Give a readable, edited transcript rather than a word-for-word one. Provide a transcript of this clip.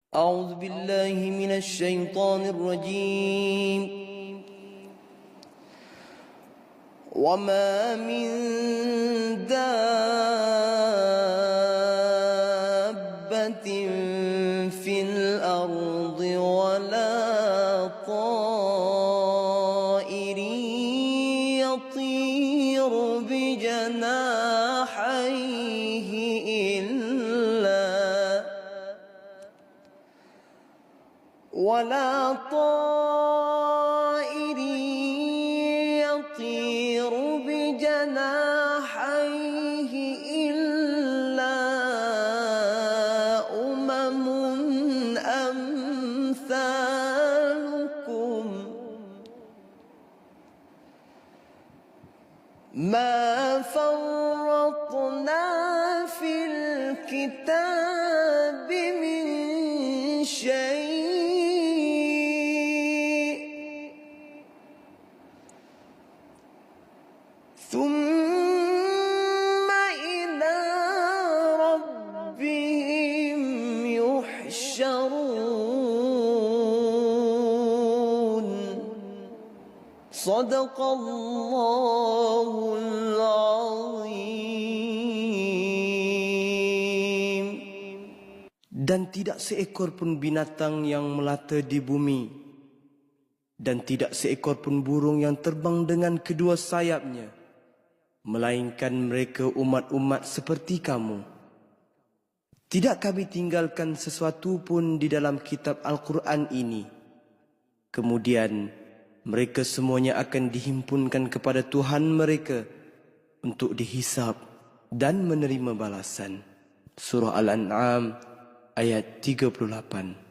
أعوذ بالله من الشيطان الرجيم وما من دابة في الأرض ولا طائر يطير بجناحيه إلا أمم أمثالكم ما فرطنا في الكتاب من شيء ثم إلى ربهم يحشرون صدق الله العظيم. Dan tidak seekor pun binatang yang melata di bumi, dan tidak seekor pun burung yang terbang dengan kedua sayapnya, melainkan mereka umat-umat seperti kamu. Tidak kami tinggalkan sesuatu pun di dalam kitab Al-Quran ini. Kemudian mereka semuanya akan dihimpunkan kepada Tuhan mereka untuk dihisab dan menerima balasan. Surah Al-An'am ayat 38.